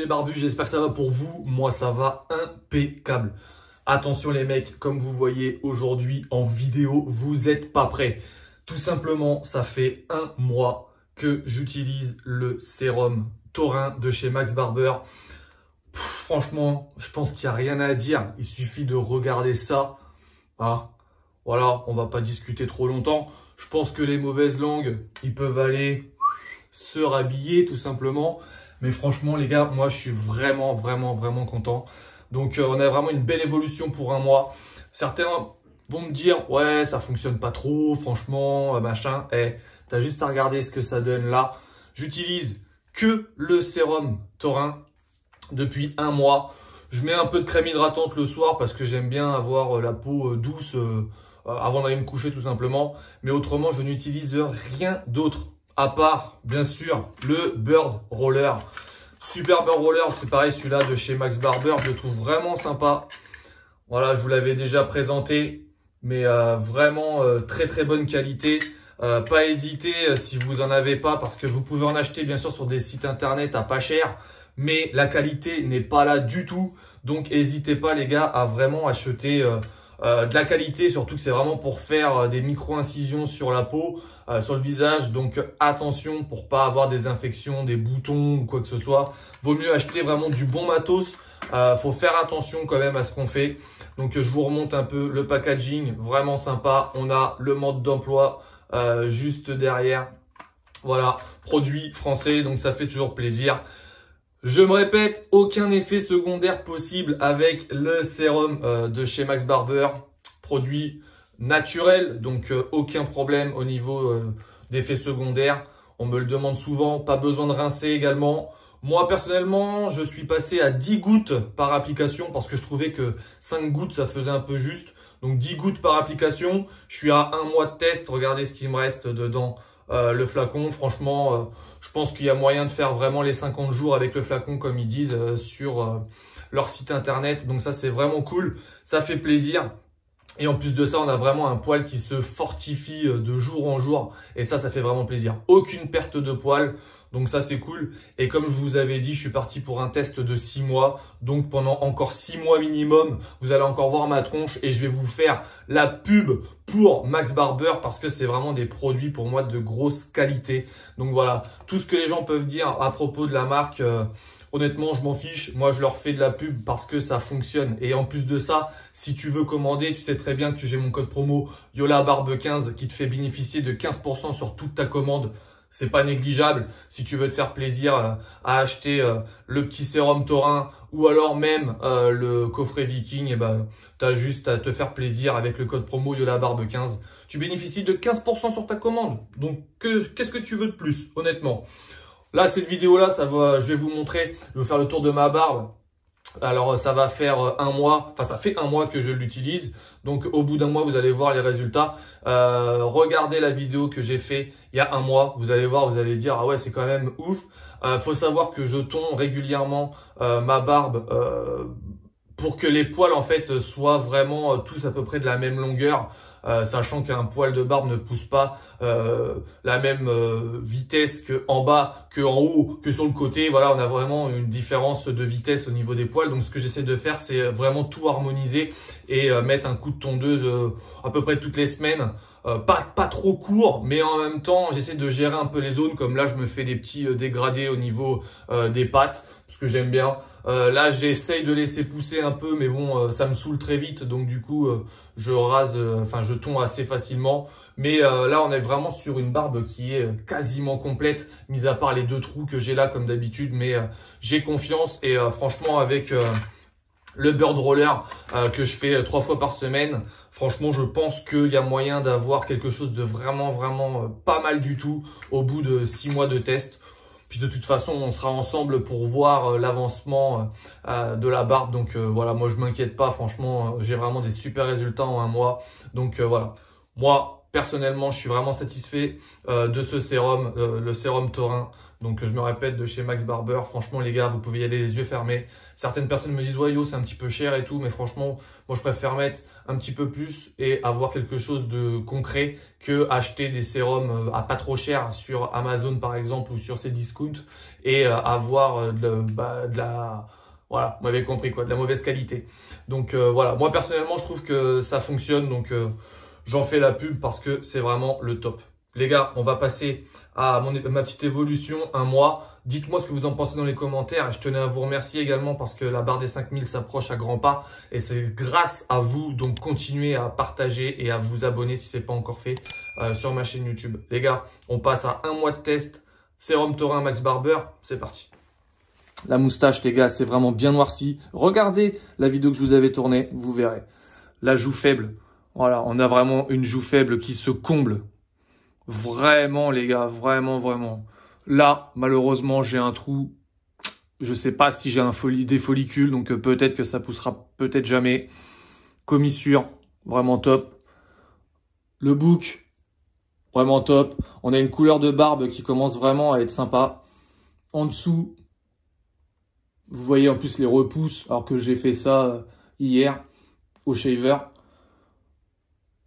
les barbus, j'espère que ça va pour vous. Moi, ça va impeccable. Attention les mecs, comme vous voyez aujourd'hui en vidéo, vous n'êtes pas prêts. Tout simplement, ça fait un mois que j'utilise le sérum taurin de chez Max Barber. Franchement, je pense qu'il n'y a rien à dire. Il suffit de regarder ça. Hein. Voilà, on va pas discuter trop longtemps. Je pense que les mauvaises langues, ils peuvent aller se rhabiller tout simplement. Mais franchement les gars, moi je suis vraiment content. Donc on a vraiment une belle évolution pour un mois. Certains vont me dire ouais ça fonctionne pas trop, franchement machin. T'as juste à regarder ce que ça donne là. J'utilise que le sérum taurin depuis un mois. Je mets un peu de crème hydratante le soir parce que j'aime bien avoir la peau douce avant d'aller me coucher tout simplement. Mais autrement je n'utilise rien d'autre. À part, bien sûr, le Bird Roller. Super Bird Roller, c'est pareil, celui-là de chez Max Barber, je le trouve vraiment sympa. Voilà, je vous l'avais déjà présenté, mais vraiment très bonne qualité. Pas hésiter si vous en avez pas, parce que vous pouvez en acheter bien sûr sur des sites internet à pas cher, mais la qualité n'est pas là du tout. Donc n'hésitez pas les gars à vraiment acheter de la qualité, surtout que c'est vraiment pour faire des micro-incisions sur la peau, sur le visage. Donc attention pour pas avoir des infections, des boutons ou quoi que ce soit. Vaut mieux acheter vraiment du bon matos. Faut faire attention quand même à ce qu'on fait. Donc je vous remonte un peu le packaging, vraiment sympa. On a le mode d'emploi juste derrière. Voilà, produit français, donc ça fait toujours plaisir. Je me répète, aucun effet secondaire possible avec le sérum de chez Max Barber. Produit naturel, donc aucun problème au niveau d'effets secondaires. On me le demande souvent, pas besoin de rincer également. Moi personnellement, je suis passé à 10 gouttes par application parce que je trouvais que 5 gouttes ça faisait un peu juste. Donc 10 gouttes par application. Je suis à un mois de test, regardez ce qui me reste dedans. Le flacon, franchement, je pense qu'il y a moyen de faire vraiment les 50 jours avec le flacon comme ils disent sur leur site internet. Donc ça c'est vraiment cool, ça fait plaisir. Et en plus de ça, on a vraiment un poil qui se fortifie de jour en jour. Et ça fait vraiment plaisir. Aucune perte de poil. Donc ça, c'est cool. Et comme je vous avais dit, je suis parti pour un test de 6 mois. Donc pendant encore 6 mois minimum, vous allez encore voir ma tronche. Et je vais vous faire la pub pour Max Barber parce que c'est vraiment des produits pour moi de grosse qualité. Donc voilà, tout ce que les gens peuvent dire à propos de la marque, honnêtement, je m'en fiche. Moi, je leur fais de la pub parce que ça fonctionne. Et en plus de ça, si tu veux commander, tu sais très bien que j'ai mon code promo YOLABARBE15 qui te fait bénéficier de 15% sur toute ta commande. C'est pas négligeable. Si tu veux te faire plaisir à acheter le petit sérum taurin ou alors même le coffret Viking, et ben, tu as juste à te faire plaisir avec le code promo YOLABARBE15. Tu bénéficies de 15% sur ta commande. Donc, qu'est-ce que tu veux de plus, honnêtement? Là, cette vidéo-là, je vais vous montrer, je vais vous faire le tour de ma barbe. Alors, ça va faire un mois, enfin, ça fait un mois que je l'utilise. Donc, au bout d'un mois, vous allez voir les résultats. Regardez la vidéo que j'ai fait il y a un mois. Vous allez voir, vous allez dire, ah ouais, c'est quand même ouf. Faut savoir que je tonds régulièrement ma barbe pour que les poils, en fait, soient vraiment tous à peu près de la même longueur. Sachant qu'un poil de barbe ne pousse pas la même vitesse que en bas, que en haut, que sur le côté. Voilà, on a vraiment une différence de vitesse au niveau des poils. Donc ce que j'essaie de faire, c'est vraiment tout harmoniser et mettre un coup de tondeuse à peu près toutes les semaines. Pas trop court, mais en même temps, j'essaie de gérer un peu les zones. Comme là, je me fais des petits dégradés au niveau des pattes, parce que j'aime bien. Là, j'essaye de laisser pousser un peu, mais bon, ça me saoule très vite. Donc du coup, je rase, je tonds assez facilement. Mais là, on est vraiment sur une barbe qui est quasiment complète, mis à part les 2 trous que j'ai là, comme d'habitude. Mais j'ai confiance et franchement, avec le Bird Roller que je fais 3 fois par semaine, franchement je pense qu'il y a moyen d'avoir quelque chose de vraiment pas mal du tout au bout de 6 mois de test. Puis de toute façon on sera ensemble pour voir l'avancement de la barbe. Donc voilà, moi je m'inquiète pas, franchement j'ai vraiment des super résultats en un mois. Donc voilà, moi personnellement je suis vraiment satisfait de ce sérum, le sérum taurin Donc je me répète, de chez Max Barber. Franchement les gars, vous pouvez y aller les yeux fermés. Certaines personnes me disent ouais yo c'est un petit peu cher et tout, mais franchement moi je préfère mettre un petit peu plus et avoir quelque chose de concret que acheter des sérums à pas trop cher sur Amazon par exemple ou sur ces discounts et avoir de la voilà, vous m'avez compris quoi, de la mauvaise qualité. Donc voilà, moi personnellement je trouve que ça fonctionne, donc j'en fais la pub parce que c'est vraiment le top. Les gars, on va passer à ma petite évolution, un mois. Dites-moi ce que vous en pensez dans les commentaires. Je tenais à vous remercier également parce que la barre des 5000 s'approche à grands pas. Et c'est grâce à vous. Donc, continuez à partager et à vous abonner si ce n'est pas encore fait sur ma chaîne YouTube. Les gars, on passe à un mois de test. Sérum Taurin Max Barber, c'est parti. La moustache, les gars, c'est vraiment bien noirci. Regardez la vidéo que je vous avais tournée, vous verrez. La joue faible. Voilà, on a vraiment une joue faible qui se comble. Vraiment les gars, vraiment. Là, malheureusement, j'ai un trou. Je sais pas si j'ai des follicules, donc peut-être que ça poussera, peut-être jamais. Commissure, vraiment top. Le bouc, vraiment top. On a une couleur de barbe qui commence vraiment à être sympa. En dessous, vous voyez en plus les repousses, alors que j'ai fait ça hier au shaver.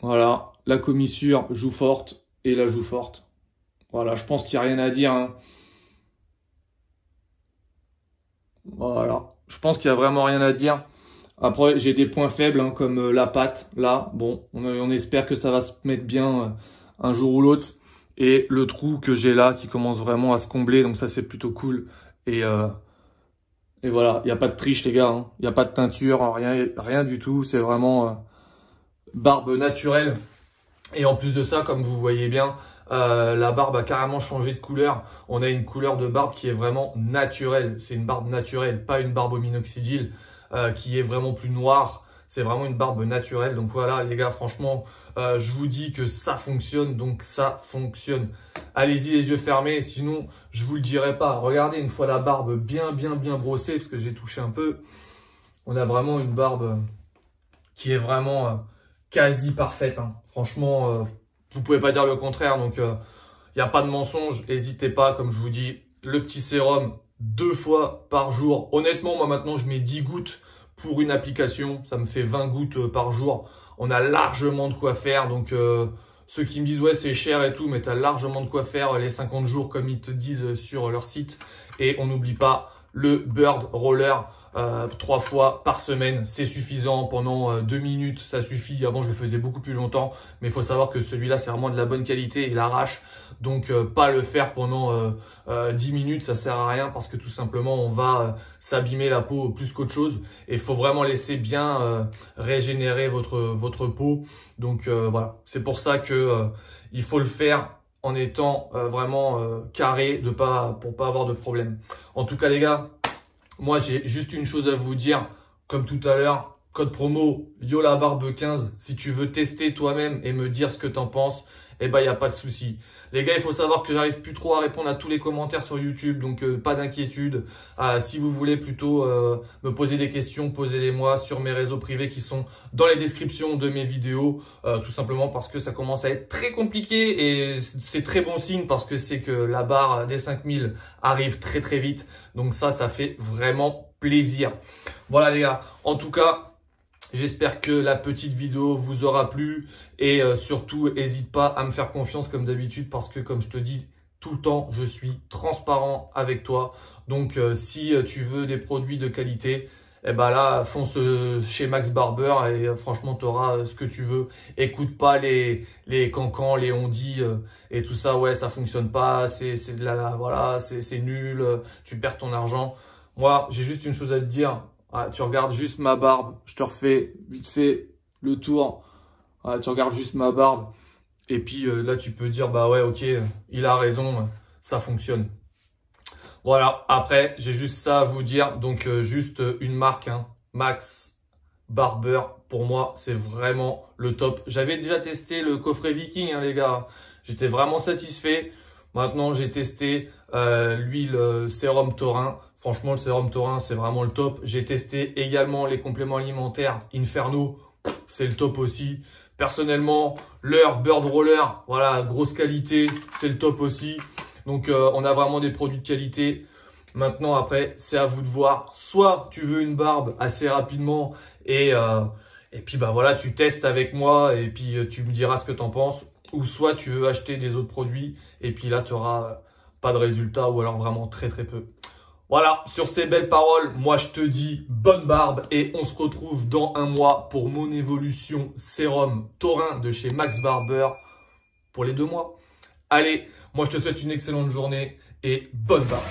Voilà, la commissure, joue forte. Et la joue forte. Voilà, je pense qu'il n'y a rien à dire. Hein. Voilà, je pense qu'il n'y a vraiment rien à dire. Après, j'ai des points faibles, hein, comme la patte. Là, bon, on espère que ça va se mettre bien un jour ou l'autre. Et le trou que j'ai là, qui commence vraiment à se combler. Donc ça, c'est plutôt cool. Et voilà, il n'y a pas de triche, les gars. Hein. Il n'y a pas de teinture, rien du tout. C'est vraiment barbe naturelle. Et en plus de ça, comme vous voyez bien, la barbe a carrément changé de couleur. On a une couleur de barbe qui est vraiment naturelle. C'est une barbe naturelle, pas une barbe au minoxidil qui est vraiment plus noire. C'est vraiment une barbe naturelle. Donc voilà les gars, franchement, je vous dis que ça fonctionne. Donc ça fonctionne. Allez-y les yeux fermés, sinon je vous le dirai pas. Regardez une fois la barbe bien brossée, parce que j'ai touché un peu. On a vraiment une barbe qui est vraiment quasi parfaite. Hein. Franchement, vous pouvez pas dire le contraire. Donc, il n'y a pas de mensonge. N'hésitez pas, comme je vous dis, le petit sérum 2 fois par jour. Honnêtement, moi maintenant, je mets 10 gouttes pour une application. Ça me fait 20 gouttes par jour. On a largement de quoi faire. Donc, ceux qui me disent, ouais, c'est cher et tout, mais tu as largement de quoi faire les 50 jours, comme ils te disent sur leur site. Et on n'oublie pas le Bird Roller. 3 fois par semaine, c'est suffisant pendant 2 minutes, ça suffit. Avant je le faisais beaucoup plus longtemps, mais il faut savoir que celui-là c'est vraiment de la bonne qualité, il arrache, donc pas le faire pendant 10 minutes, ça sert à rien parce que tout simplement on va s'abîmer la peau plus qu'autre chose et il faut vraiment laisser bien régénérer votre peau. Donc voilà, c'est pour ça que il faut le faire en étant vraiment carré pour pas avoir de problème. En tout cas les gars, moi, j'ai juste une chose à vous dire, comme tout à l'heure, code promo YOLABARBE15. Si tu veux tester toi-même et me dire ce que t'en penses, eh ben, il n'y a pas de souci. Les gars, il faut savoir que j'arrive plus trop à répondre à tous les commentaires sur YouTube, donc pas d'inquiétude. Si vous voulez plutôt me poser des questions, posez-les-moi sur mes réseaux privés qui sont dans les descriptions de mes vidéos, tout simplement parce que ça commence à être très compliqué et c'est très bon signe parce que c'est que la barre des 5000 arrive très vite. Donc ça fait vraiment plaisir. Voilà les gars, en tout cas, j'espère que la petite vidéo vous aura plu et surtout, n'hésite pas à me faire confiance comme d'habitude parce que comme je te dis tout le temps, je suis transparent avec toi. Donc, si tu veux des produits de qualité, eh ben là, fonce chez Max Barber et franchement, tu auras ce que tu veux. Écoute pas les cancans, les on-dit et tout ça. Ouais, ça fonctionne pas, c'est de voilà, c'est nul, tu perds ton argent. Moi, j'ai juste une chose à te dire. Ah, tu regardes juste ma barbe, je te refais vite fait le tour. Ah, tu regardes juste ma barbe et puis là tu peux dire bah ouais ok, il a raison, ça fonctionne. Voilà, après j'ai juste ça à vous dire, donc juste une marque, hein, Max Barber, pour moi c'est vraiment le top. J'avais déjà testé le coffret Viking hein, les gars, j'étais vraiment satisfait. Maintenant j'ai testé l'huile sérum taurin. Franchement, le sérum taurin, c'est vraiment le top. J'ai testé également les compléments alimentaires Inferno, c'est le top aussi. Personnellement, leur Bird Roller, voilà, grosse qualité, c'est le top aussi. Donc, on a vraiment des produits de qualité. Maintenant, après, c'est à vous de voir. Soit tu veux une barbe assez rapidement et puis bah voilà, tu testes avec moi et puis tu me diras ce que tu en penses. Ou soit tu veux acheter des autres produits et puis là, tu n'auras pas de résultat ou alors vraiment très très peu. Voilà, sur ces belles paroles, moi je te dis bonne barbe et on se retrouve dans un mois pour mon évolution sérum taurin de chez Max Barber pour les 2 mois. Allez, moi je te souhaite une excellente journée et bonne barbe.